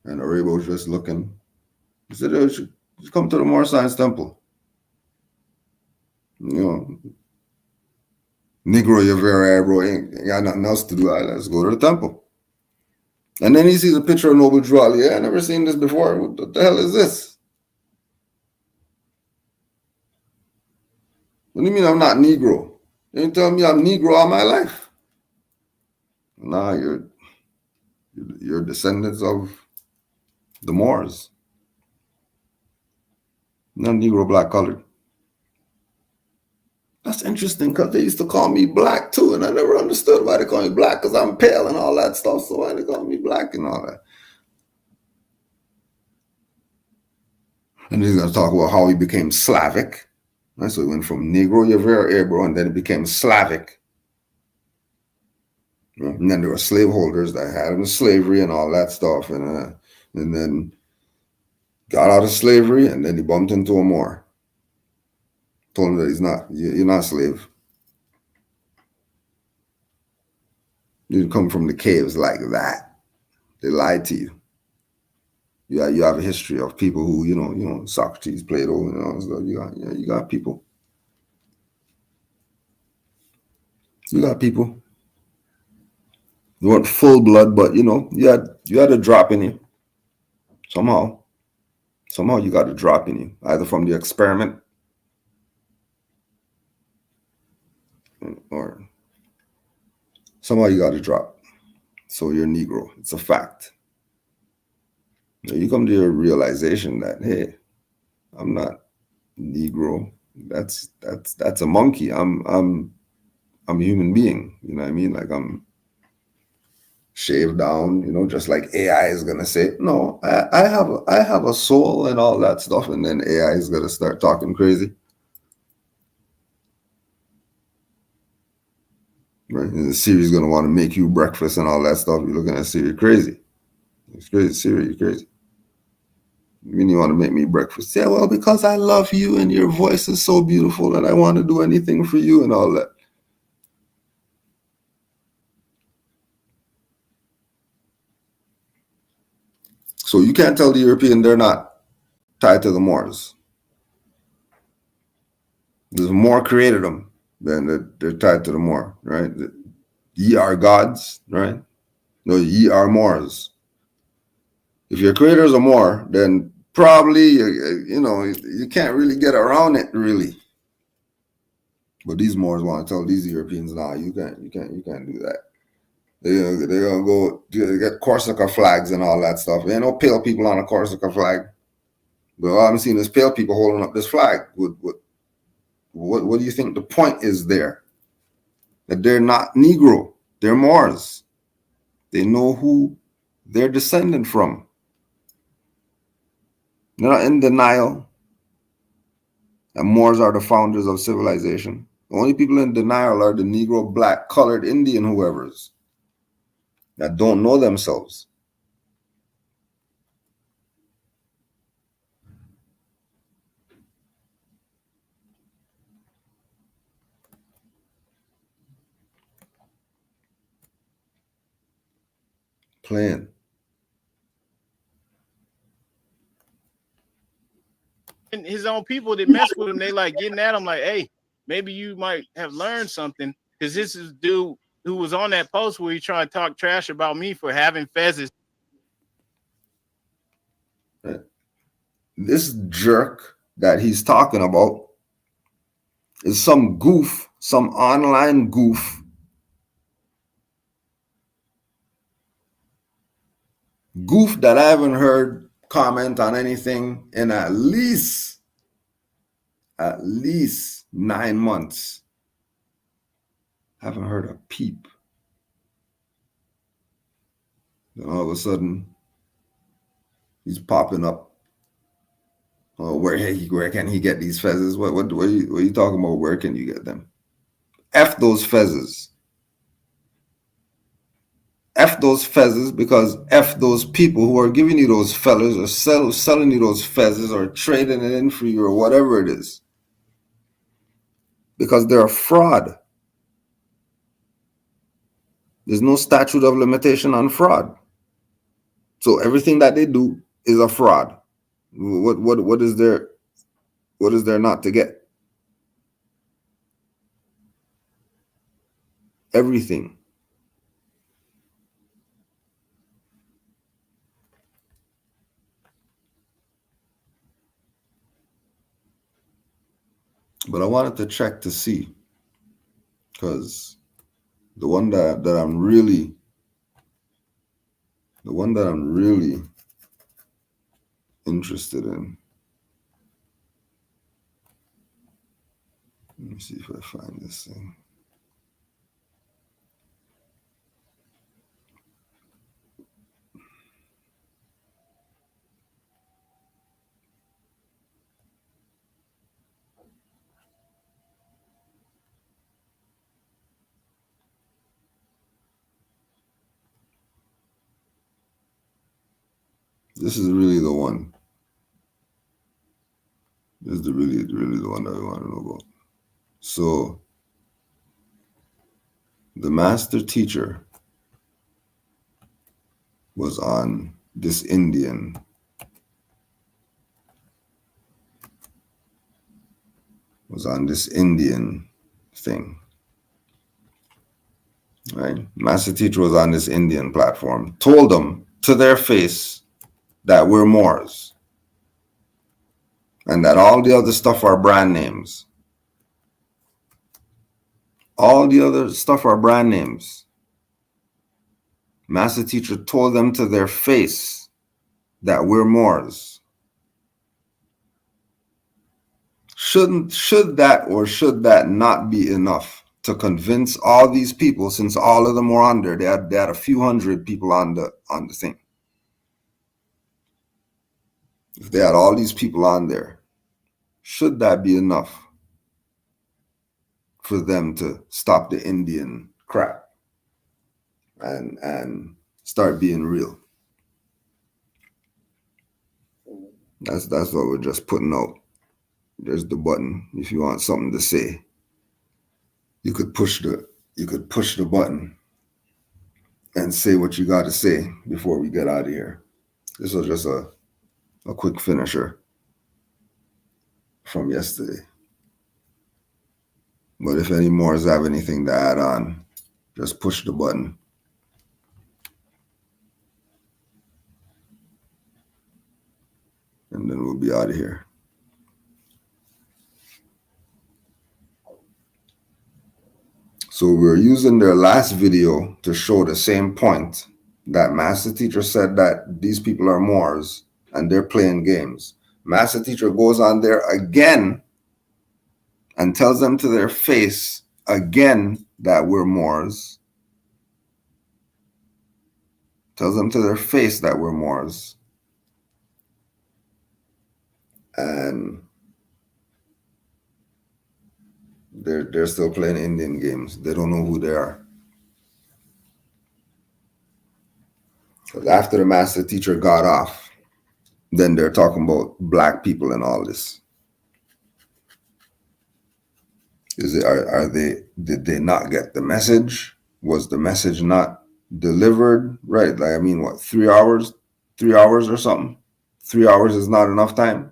And Arebo was just looking. He said, oh, you should come to the Moor Science Temple. You know, Negro Yavera Arebo ain't got nothing else to do. Let's go to the temple. And then he sees a picture of Noble Drew Ali. I never seen this before. What the hell is this? What do you mean I'm not Negro? You ain't telling me I'm Negro all my life. Nah, you're descendants of the Moors. Not Negro, black, colored. That's interesting because they used to call me black too, and I never understood why they call me black because I'm pale and all that stuff. So why they call me black and all that? And he's going to talk about how he became Slavic. Right? So he went from Negro, Yavera, Ebro, and then it became Slavic. Right? And then there were slaveholders that had him in slavery and all that stuff. And then got out of slavery, and then he bumped into a Moor. Told him that you're not a slave. You didn't come from the caves like that. They lied to you. you have a history of people who, Socrates, Plato, so you got people. You got people. You weren't full blood, but you had a drop in you. Somehow you got a drop in you, either from the experiment or somehow you got a drop. So you're Negro. It's a fact. You come to your realization that, hey, I'm not Negro. That's a monkey. I'm a human being. You know what I mean? Like I'm shaved down, just like AI is gonna say, no, I have a soul and all that stuff, and then AI is gonna start talking crazy. Right? And the Siri's gonna want to make you breakfast and all that stuff. You're looking at Siri crazy. It's crazy, Siri, you're crazy. You mean you want to make me breakfast? Yeah, well, because I love you and your voice is so beautiful and I want to do anything for you and all that. So you can't tell the European they're not tied to the Moors. The Moor created them, then they're tied to the Moor, right? Ye are gods, right? No, ye are Moors. If your creator is a Moor, then probably you can't really get around it, really. But these Moors want to tell these Europeans, nah, you can't do that. They're gonna go get Corsica flags and all that stuff. There ain't no pale people on a Corsica flag. But all I'm seeing is pale people holding up this flag. What do you think the point is there? That they're not Negro, they're Moors. They know who they're descended from. They're not in denial that Moors are the founders of civilization. The only people in denial are the Negro, black, colored, Indian, whoever's that don't know themselves. Playing. And his own people that mess with him, they like getting at him like, hey, maybe you might have learned something. Because this is dude who was on that post where he trying to talk trash about me for having fezzes. This jerk that he's talking about is some goof, some online goof. Goof that I haven't heard comment on anything in at least 9 months. Haven't heard a peep. Then all of a sudden, he's popping up. Oh, where can he get these fezzes? What are you talking about? Where can you get them? F those fezzes. F those fezzes, because F those people who are giving you those fellas or selling you those fezzes or trading it in for you or whatever it is. Because they're a fraud. There's no statute of limitation on fraud. So everything that they do is a fraud. What is there not to get? Everything. But I wanted to check to see, because the one that I'm really interested in. Let me see if I find this thing. This is really the one. This is really the one that I want to know about. So, the master teacher was on this Indian was on this Indian thing. Right? Master teacher was on this Indian platform, told them to their face that we're Moors and that all the other stuff are brand names. All the other stuff are brand names. Master teacher told them to their face that we're Moors. Should that or should that not be enough to convince all these people, since all of them were on there? They had a few hundred people on the thing. If they had all these people on there, should that be enough for them to stop the Indian crap and start being real? That's what we're just putting out. There's the button. If you want something to say, you could push the button and say what you got to say before we get out of here. This was just a quick finisher from yesterday. But if any more have anything to add on, just push the button. And then we'll be out of here. So we're using their last video to show the same point, that Master Teacher said that these people are Moors and they're playing games. Master Teacher goes on there again and tells them to their face again that we're Moors. Tells them to their face that we're Moors. And they're still playing Indian games. They don't know who they are. Because after the Master Teacher got off, then they're talking about black people and all this. Did they not get the message? Was the message not delivered? Right, like, I mean, what, 3 hours? 3 hours or something? 3 hours is not enough time?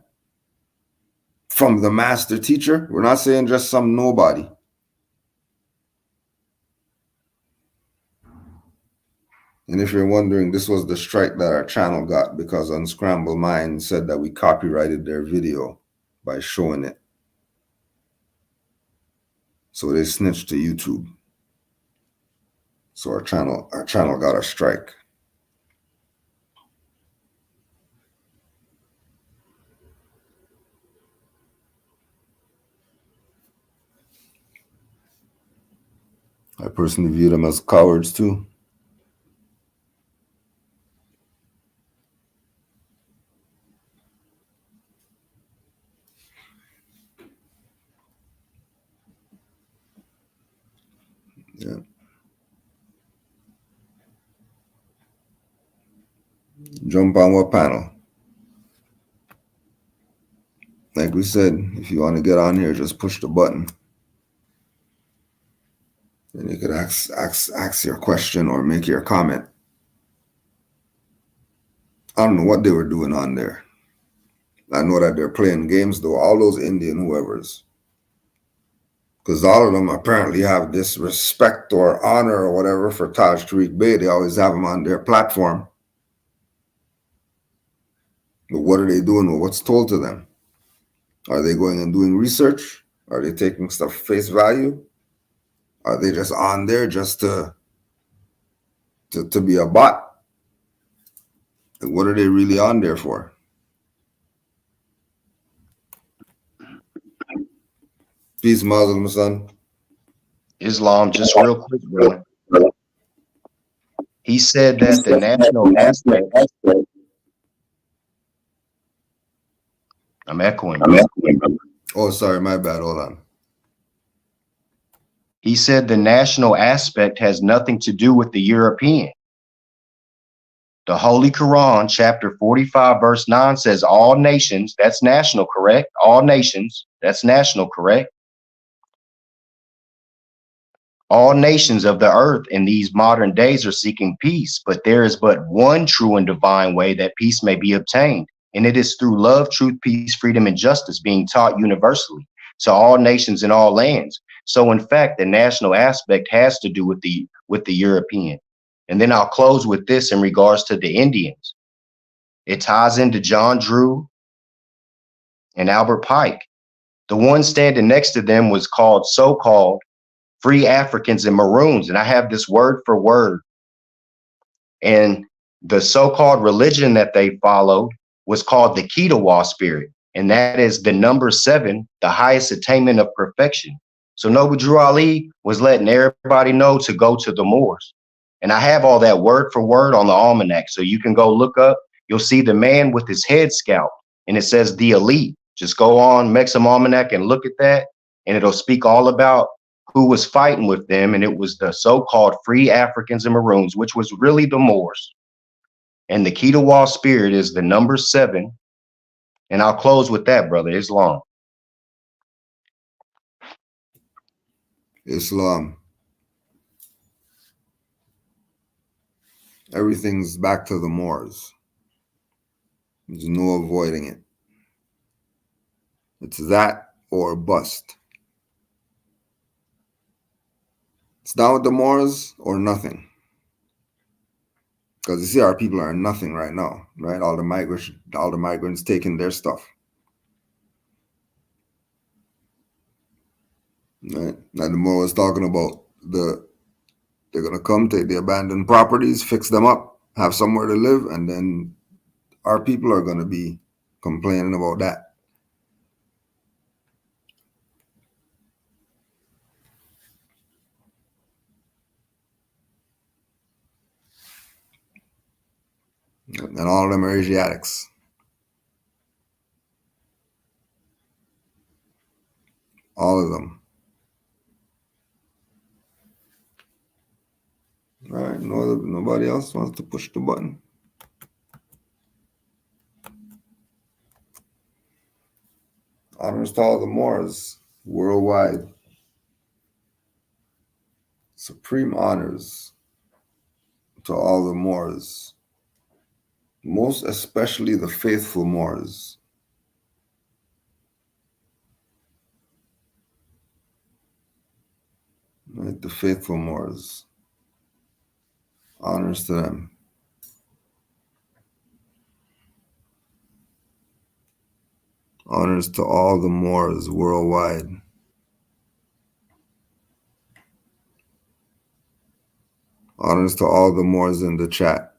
From the Master Teacher? We're not saying just some nobody. And if you're wondering, this was the strike that our channel got because Unscrambled Mind said that we copyrighted their video by showing it. So they snitched to YouTube. So our channel got a strike. I personally view them as cowards too. Yeah. Jump on what panel? Like we said, if you want to get on here, just push the button. And you could ask your question or make your comment. I don't know what they were doing on there. I know that they're playing games though, all those Indian whoever's. Because all of them apparently have this respect or honor or whatever for Taj Tariq Bey. They always have him on their platform. But what are they doing with what's told to them? Are they going and doing research? Are they taking stuff face value? Are they just on there just to be a bot? Like, what are they really on there for? Peace, Muslim son. Islam, just real quick, brother. He said that the national aspect. I'm echoing. Oh, sorry, my bad. Hold on. He said the national aspect has nothing to do with the European. The Holy Quran, chapter 45, verse 9 says all nations, that's national, correct? All nations, that's national, correct? All nations of the earth in these modern days are seeking peace, but there is but one true and divine way that peace may be obtained, and it is through love, truth, peace, freedom, and justice being taught universally. to all nations in all lands. So in fact, the national aspect has to do with the European. And then I'll close with this in regards to the Indians. It ties into John Drew and Albert Pike. The one standing next to them was called so-called free Africans and Maroons. And I have this word for word. And the so-called religion that they followed was called the Kitawa spirit. And that is the number 7, the highest attainment of perfection. So Noble Drew Ali was letting everybody know to go to the Moors. And I have all that word for word on the almanac. So you can go look up, you'll see the man with his head scalped and it says the elite. Just go on Mexam Almanac and look at that. And it'll speak all about who was fighting with them. And it was the so-called free Africans and Maroons, which was really the Moors. And the Kitawa spirit is the number 7. And I'll close with that, brother. Islam. Islam. Everything's back to the Moors. There's no avoiding it. It's that or bust. It's down with the Moors or nothing. Because you see, our people are nothing right now, right? All the migrants taking their stuff. Right? Now the Moor was talking about they're gonna come take the abandoned properties, fix them up, have somewhere to live, and then our people are gonna be complaining about that. And all of them are Asiatics. All of them. All right, nobody else wants to push the button. Honors to all the Moors worldwide. Supreme honors to all the Moors, most especially the faithful Moors. Right, the faithful Moors. Honors to them. Honors to all the Moors worldwide. Honors to all the Moors in the chat.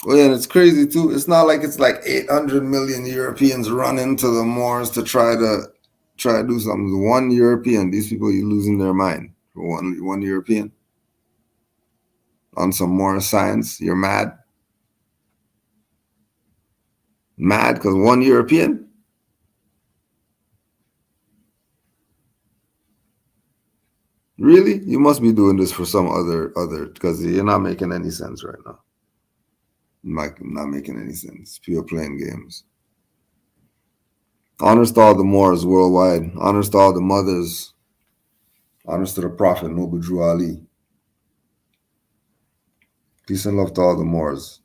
Well, yeah, and it's crazy too. It's not like it's like 800 million Europeans run into the Moors to try to do something. One European, these people are losing their mind. For one European on some more science, you're mad. Mad because one European? Really? You must be doing this for some other, because you're not making any sense right now. Not making any sense. Pure playing games. Honors to all the Moors worldwide. Honors to all the mothers. Honors to the Prophet, Noble Drew Ali. Peace and love to all the Moors.